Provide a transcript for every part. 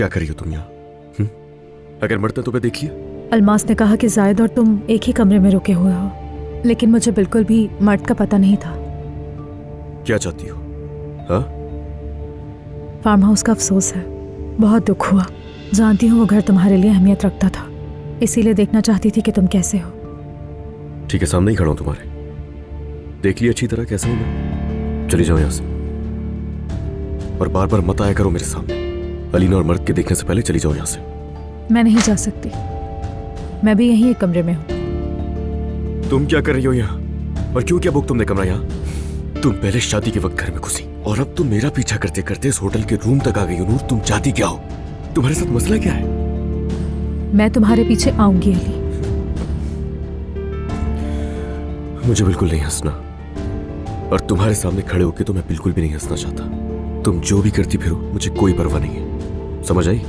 क्या कर रही हो तुम यहाँ? अगर मरते तो मैं देख लिया। अलमास ने कहा कि जायद और तुम एक ही कमरे में रुके हुए हो, लेकिन मुझे बिल्कुल भी मर्द का पता नहीं था। क्या चाहती हो? हाँ? फार्म हाउस का अफसोस है, बहुत दुख हुआ। जानती हूँ वो घर तुम्हारे लिए अहमियत रखता था, इसीलिए देखना चाहती थी कि तुम कैसे हो। ठीक है, सामने ही खड़ा हूं तुम्हारे, देख लिया अच्छी तरह कैसा हूं मैं। चली जाओ यहां से और बार बार मत आया करो मेरे सामने। अलीना और मर्द के देखने से पहले चली जाओ यहां से। मैं नहीं जा सकती, मैं भी यहीं एक कमरे में हूँ। तुम क्या कर रही हो यहाँ और क्यों क्या बुक तुमने कमरा यहाँ? तुम पहले शादी के वक्त घर में घुसी और अब तुम मेरा पीछा करते करते इस होटल के रूम तक आ गई हो। नूर, तुम चाहती क्या हो? तुम्हारे साथ मसला क्या है? मैं तुम्हारे पीछे आऊंगी अली। मुझे बिल्कुल नहीं हंसना, और तुम्हारे सामने खड़े होके तो मैं बिल्कुल भी नहीं हंसना चाहता। तुम जो भी करती फिरो मुझे कोई परवाह नहीं है, समझ आई?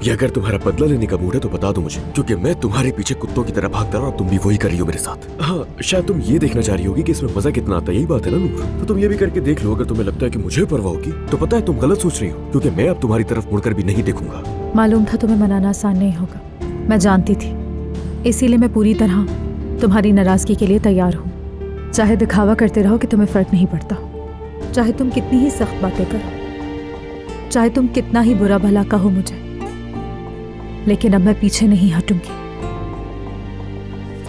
या अगर तुम्हारा बदला लेने का मूड है तो बता दो मुझे, क्योंकि मैं तुम्हारे पीछे कुत्तों की तरह भागता रहा और तुम भी वही कर रही हो मेरे साथ। हाँ, शायद तुम ये देखना चाह रही होगी कि इसमें मजा कितना आता है, यही बात है ना नूर? तो तुम ये भी करके देख लो। अगर तुम्हें लगता है कि मुझे परवाह होगी तो पता है तुम गलत सोच रही हो, क्योंकि मैं अब तुम्हारी तरफ मुड़कर भी नहीं देखूंगा। मालूम था तुम्हें मनाना आसान नहीं होगा, मैं जानती थी, इसीलिए मैं पूरी तरह तुम्हारी नाराजगी के लिए तैयार हूँ। चाहे दिखावा करते रहो कि तुम्हें फर्क नहीं पड़ता, चाहे तुम कितनी ही सख्त बातें करो, चाहे तुम कितना ही बुरा भला कहो मुझे, लेकिन अब मैं पीछे नहीं हटूंगी।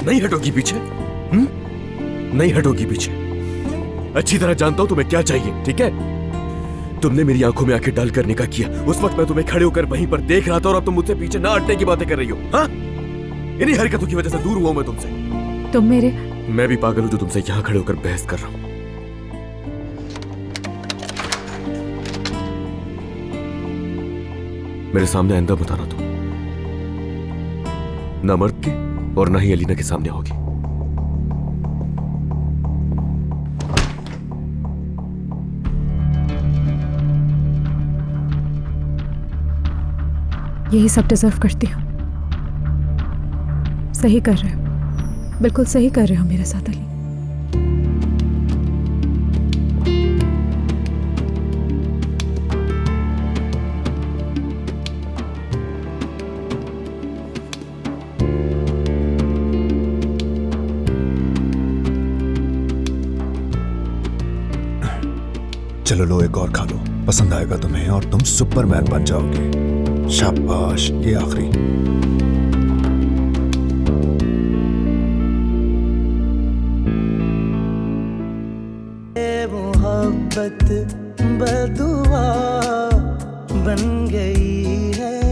नहीं हटोगी पीछे? नहीं हटोगी पीछे? अच्छी तरह जानता हूं तुम्हें क्या चाहिए, ठीक है? तुमने मेरी आंखों में आंखें डाल कर निकाह किया, उस वक्त मैं तुम्हें खड़े होकर वहीं पर देख रहा था और अब तुम मुझसे पीछे ना हटने की बातें कर रही हो। हाँ, इन्हीं हरकतों की वजह से दूर हुआ मैं तुमसे। तुम मेरे मैं भी पागल हूं जो तुमसे यहां खड़े होकर बहस कर रहा हूं। मेरे सामने आइंदा मत आना तुम, ना मर्द के और ना ही अलीना के सामने होगी। यही सब डिजर्व करती हूँ। सही कर रहे हो, बिल्कुल सही कर रहे हो मेरे साथ अली। चलो लो, एक और खा लो, पसंद आएगा तुम्हें और तुम सुपरमैन बन जाओगे। शाबाश, ये आखिरी। मोहब्बत बदुआ बन गई है।